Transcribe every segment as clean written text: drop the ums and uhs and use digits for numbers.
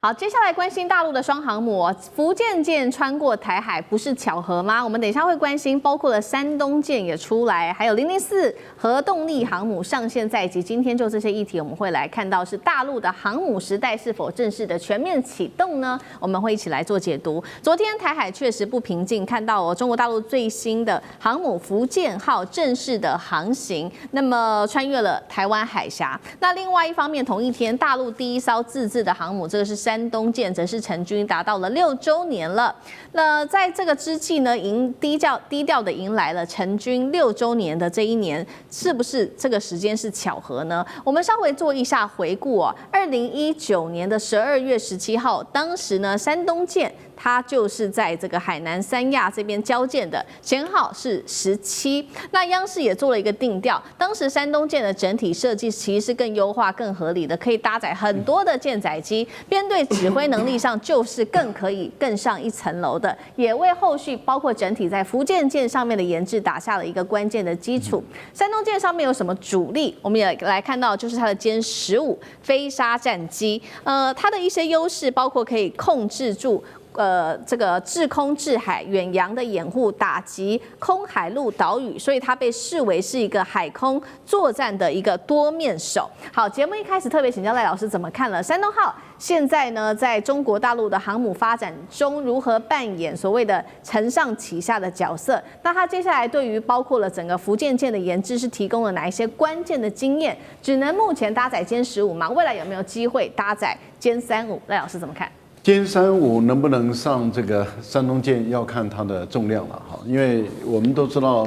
好，接下来关心大陆的双航母福建舰穿过台海，不是巧合吗？我们等一下会关心，包括了山东舰也出来，还有004核动力航母上线在即。今天就这些议题，我们会来看到是大陆的航母时代是否正式的全面启动呢？我们会一起来做解读。昨天台海确实不平静，看到中国大陆最新的航母福建号正式的航行，那么穿越了台湾海峡。那另外一方面，同一天大陆第一艘自制的航母，这个是山东舰，则是成军达到了6周年了。那在这个之际呢，低调的迎来了成军6周年的这一年，是不是这个时间是巧合呢？我们稍微做一下回顾2019年的12月17号，当时呢山东舰它就是在这个海南三亚这边交舰的，舷号是17。那央视也做了一个定调，当时山东舰的整体设计其实是更优化、更合理的，可以搭载很多的舰载机，编队指挥能力上就是可以更上一层楼的，也为后续包括整体在福建舰上面的研制打下了一个关键的基础。山东舰上面有什么主力？我们也来看到，就是它的歼15飞鲨战机，它的一些优势包括可以控制住。这个制空制海、远洋的掩护、打击空海陆岛屿，所以它被视为是一个海空作战的一个多面手。好，节目一开始特别请教赖老师怎么看了山东号现在呢，在中国大陆的航母发展中如何扮演所谓的承上启下的角色？那它接下来对于包括了整个福建舰的研制是提供了哪一些关键的经验？只能目前搭载歼15吗？未来有没有机会搭载歼35？赖老师怎么看？歼35能不能上这个山东舰，要看它的重量了哈，因为我们都知道，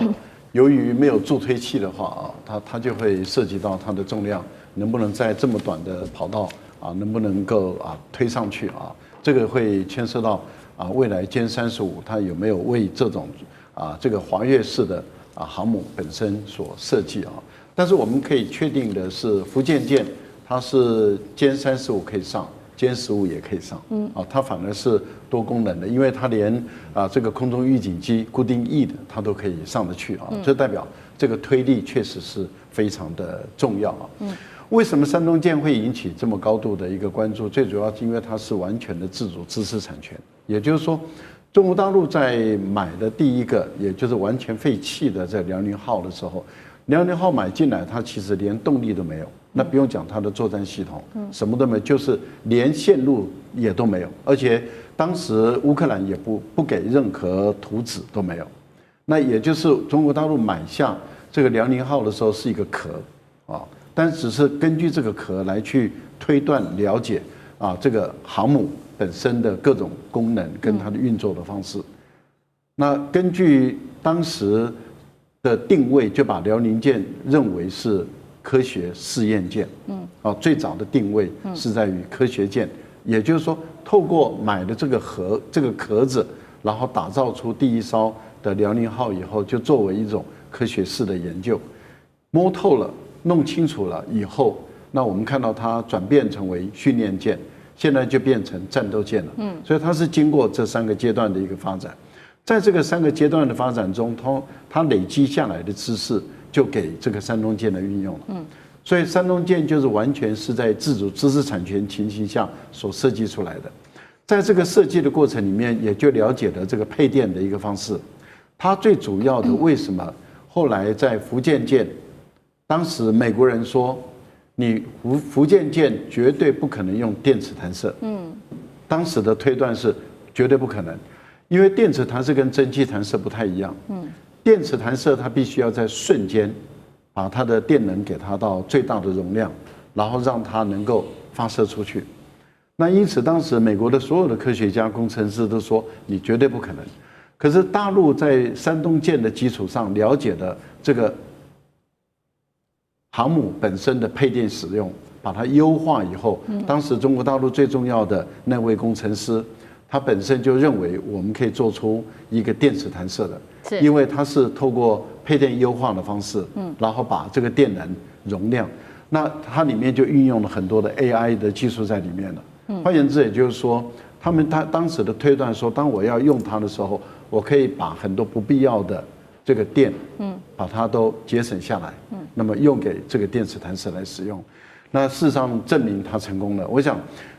由于没有助推器的话它就会涉及到它的重量能不能在这么短的跑道能不能够推上去这个会牵涉到未来歼35它有没有为这种这个滑跃式的航母本身所设计但是我们可以确定的是，福建舰它是歼35可以上。歼15也可以上，它反而是多功能的，因为它连这个空中预警机固定翼的它都可以上得去这代表这个推力确实是非常的重要为什么山东舰会引起这么高度的一个关注？最主要是因为它是完全的自主知识产权，也就是说，中国大陆在买的第一个，也就是完全废弃的这辽宁号的时候，辽宁号买进来，它其实连动力都没有。那不用讲它的作战系统，什么都没有，就是连线路也都没有，而且当时乌克兰也不给任何图纸都没有。那也就是中国大陆买下这个辽宁号的时候是一个壳但只是根据这个壳来去推断了解这个航母本身的各种功能跟它的运作的方式。那根据当时的定位，就把辽宁舰认为是科学试验舰，最早的定位是在于科学舰，也就是说，透过买的这个壳子，然后打造出第一艘的辽宁号以后，就作为一种科学式的研究，摸透了、弄清楚了以后，那我们看到它转变成为训练舰，现在就变成战斗舰了。所以它是经过这3个阶段的一个发展，在这个3个阶段的发展中，它累积下来的知识。就给这个山东舰的运用了，所以山东舰就是完全是在自主知识产权情形下所设计出来的。在这个设计的过程里面，也就了解了这个配电的一个方式。它最主要的为什么后来在福建舰，当时美国人说，你福建舰绝对不可能用电磁弹射，当时的推断是绝对不可能，因为电磁弹射跟蒸汽弹射不太一样，电磁弹射它必须要在瞬间把它的电能给它到最大的容量，然后让它能够发射出去。那因此当时美国的所有的科学家工程师都说你绝对不可能。可是大陆在山东舰的基础上了解的这个航母本身的配电使用，把它优化以后，当时中国大陆最重要的那位工程师，他本身就认为我们可以做出一个电磁弹射的。因为它是透过配电优化的方式，然后把这个电能容量，那它里面就运用了很多的 AI 的技术在里面了。换言之，也就是说，他当时的推断说，当我要用它的时候，我可以把很多不必要的这个电，把它都节省下来，那么用给这个电磁弹射来使用。那事实上证明它成功了。我想，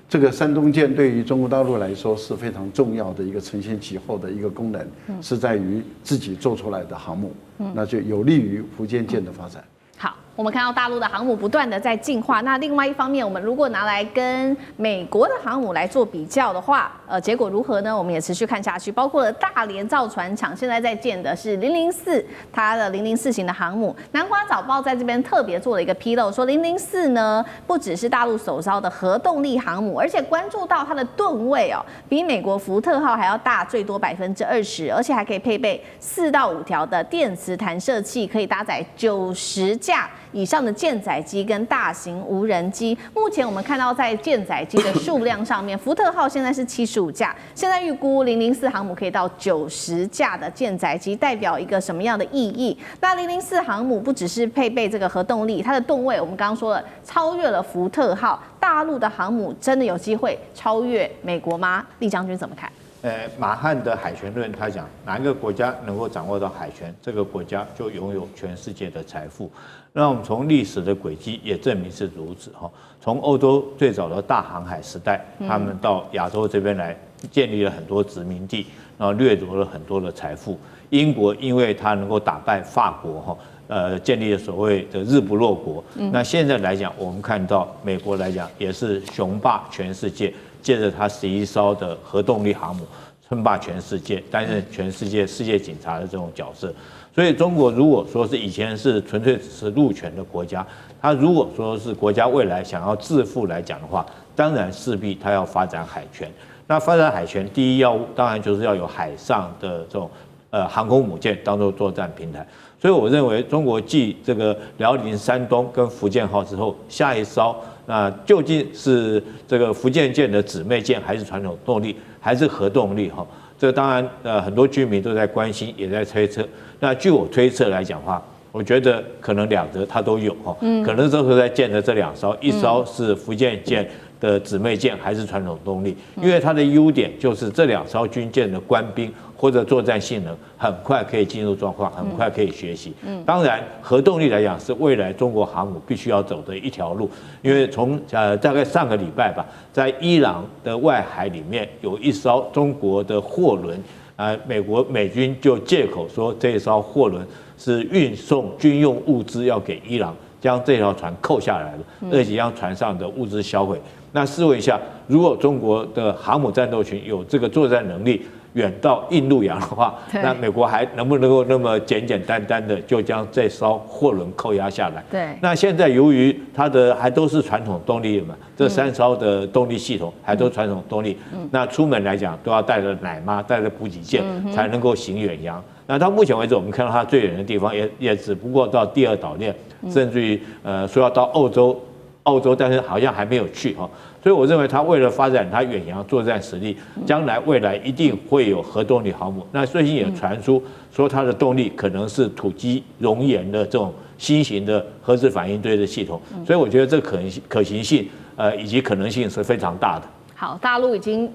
这个山东舰对于中国大陆来说是非常重要的一个承先启后的一个功能，是在于自己做出来的航母，那就有利于福建舰的发展。好，我们看到大陆的航母不断的在进化。那另外一方面，我们如果拿来跟美国的航母来做比较的话，结果如何呢？我们也持续看下去。包括了大连造船厂现在在建的是004，它的004型的航母。南华早报在这边特别做了一个披露，说004呢不只是大陆首艘的核动力航母，而且关注到它的吨位哦，比美国福特号还要大最多20%，而且还可以配备4到5条的电磁弹射器，可以搭载90架以上的舰载机跟大型无人机。目前我们看到在舰载机的数量上面，福特号现在是75架，现在预估004航母可以到90架的舰载机，代表一个什么样的意义？那004航母不只是配备这个核动力，它的吨位我们刚刚说了，超越了福特号。大陆的航母真的有机会超越美国吗？厉将军怎么看？马汉的海权论，他讲哪一个国家能够掌握到海权，这个国家就拥有全世界的财富。那我们从历史的轨迹也证明是如此哈。从欧洲最早的大航海时代，他们到亚洲这边来，建立了很多殖民地，然后掠夺了很多的财富。英国因为它能够打败法国哈，建立了所谓的日不落国。那现在来讲，我们看到美国来讲也是雄霸全世界。借着它11艘的核动力航母称霸全世界，担任全世界世界警察的这种角色。所以中国如果说是以前是纯粹只是陆权的国家，它如果说是国家未来想要致富来讲的话，当然势必它要发展海权。那发展海权，第一要务当然就是要有海上的这种航空母舰当做作战平台。所以我认为中国继这个辽宁、山东跟福建号之后，下一艘那究竟是这个福建舰的姊妹舰，还是传统动力，还是核动力？哈，这个当然很多居民都在关心，也在推测。那据我推测来讲的话，我觉得可能两者它都有哈，可能这时候在建的这2艘，一艘是福建舰的姊妹舰，还是传统动力，因为它的优点就是这2艘军舰的官兵或者作战性能很快可以进入状况，很快可以学习。当然核动力来讲是未来中国航母必须要走的一条路，因为从大概上个礼拜吧，在伊朗的外海里面有一艘中国的货轮，美军就借口说这一艘货轮是运送军用物资要给伊朗，将这条船扣下来了，而且将船上的物资销毁。那试问一下，如果中国的航母战斗群有这个作战能力，远到印度洋的话，那美国还能不能够那么简简单单的就将这艘货轮扣押下来？对。那现在由于它的还都是传统动力嘛，这3艘的动力系统还都传统动力，那出门来讲都要带着奶妈、带着补给舰才能够行远洋。那到目前为止，我们看到它最远的地方也只不过到第2岛链，甚至于说要到澳洲，但是好像还没有去哈。所以我认为他为了发展他远洋作战实力，将来未来一定会有核动力航母。那最近也传出说它的动力可能是土基熔岩的这种新型的核子反应堆的系统，所以我觉得这可行性以及可能性是非常大的。好，大陆已经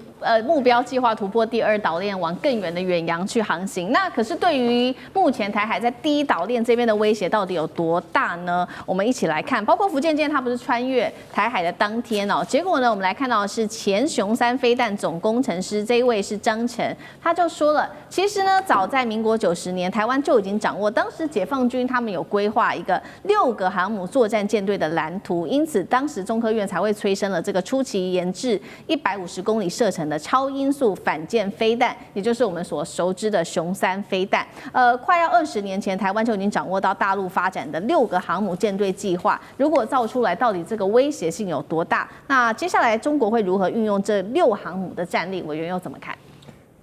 目标计划突破第2岛链，往更远的远洋去航行。那可是对于目前台海在第1岛链这边的威胁到底有多大呢？我们一起来看，包括福建舰它不是穿越台海的当天哦，结果呢，我们来看到的是前雄3飞弹总工程师，这一位是张晨，他就说了，其实呢，早在民国90年，台湾就已经掌握，当时解放军他们有规划一个6个航母作战舰队的蓝图，因此当时中科院才会催生了这个初期研制150公里射程的超音速反舰飞弹，也就是我们所熟知的雄3飞弹。快要20年前，台湾就已经掌握到大陆发展的6个航母舰队计划。如果造出来，到底这个威胁性有多大？那接下来中国会如何运用这6航母的战力？委员又怎么看？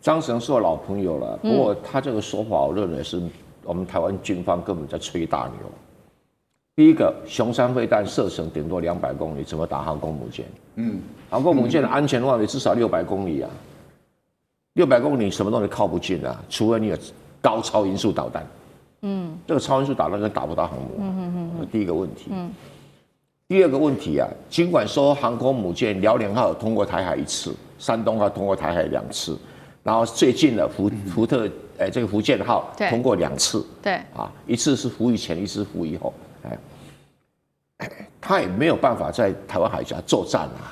张神是我老朋友了，不过他这个说法，我认为是我们台湾军方根本在吹大牛。第一个，雄3飞弹射程顶多200公里，怎么打航空母舰？航空母舰的安全范围至少600公里啊，600公里什么东西靠不近啊？除非你有高超音速导弹。这个超音速导弹就打不到航母。第一个问题。第二个问题啊，尽管说航空母舰辽宁号通过台海1次，山东号通过台海2次，然后最近的这个福建号通过2次。对。啊，一次是服役前，一次服役后。他也没有办法在台湾海峡作战啊，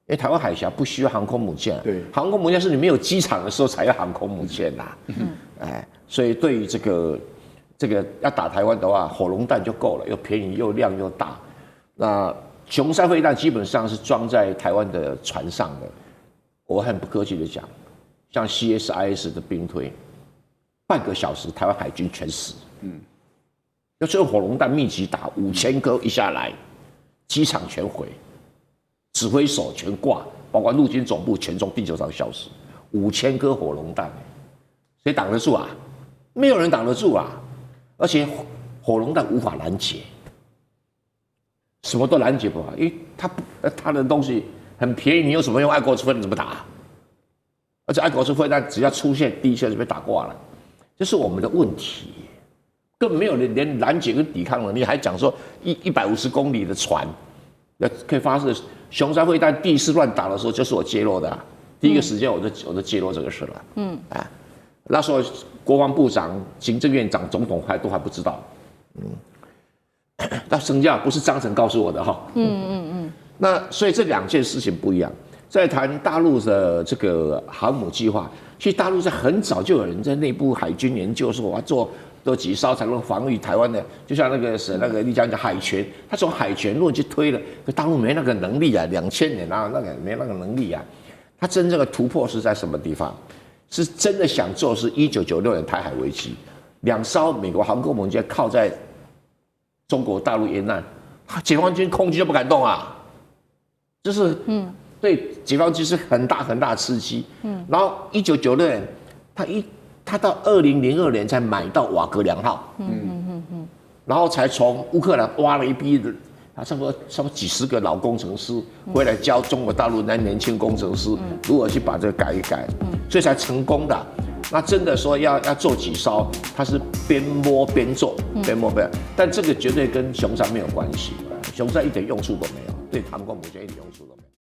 因为台湾海峡不需要航空母舰，对，航空母舰是你没有机场的时候才要航空母舰啦。所以对于这个要打台湾的话，火龙弹就够了，又便宜又量又大。那雄三飞弹基本上是装在台湾的船上的，我很不客气的讲，像 CSIS 的兵推，半个小时台湾海军全死。要用火龙弹密集打5000颗一下来，机场全毁。指挥所全挂，包括陆军总部全从地球上消失，5000颗火龙弹，谁挡得住啊？没有人挡得住啊！而且火龙弹无法拦截，什么都拦截不好，因为它的东西很便宜，你有什么用？爱国者飞弹怎么打？而且爱国者飞弹只要出现第一线就被打挂了，这是我们的问题，根本没有人连拦截跟抵抗能力，还讲说150公里的船。可以发射雄三飞弹第一次乱打的时候，就是我揭露的、啊。第一个时间我就揭露这个事了。那时候国防部长、行政院长、总统都还不知道。那升价不是章程告诉我的哈。那所以这2件事情不一样。在谈大陆的这个航母计划，其实大陆在很早就有人在内部海军研究说，我要做多几艘才能防御台湾的，就像那个丽江讲海权，他从海权论去推了，可大陆没那个能力啊，2000年啊没那个能力啊，他真正的突破是在什么地方？是真的想做是1996年台海危机，2艘美国航空母舰靠在中国大陆沿岸，解放军空军就不敢动啊，就是对解放军是很大很大的刺激。然后1996年他到2002年才买到瓦格良号，然后才从乌克兰挖了一批的，差不多几十个老工程师回来教中国大陆那年轻工程师如何去把这个改一改，所以才成功的。那真的说要做几艘，他是边摸边做，但这个绝对跟雄三没有关系，雄三一点用处都没有，对航空母舰一点用处都没有。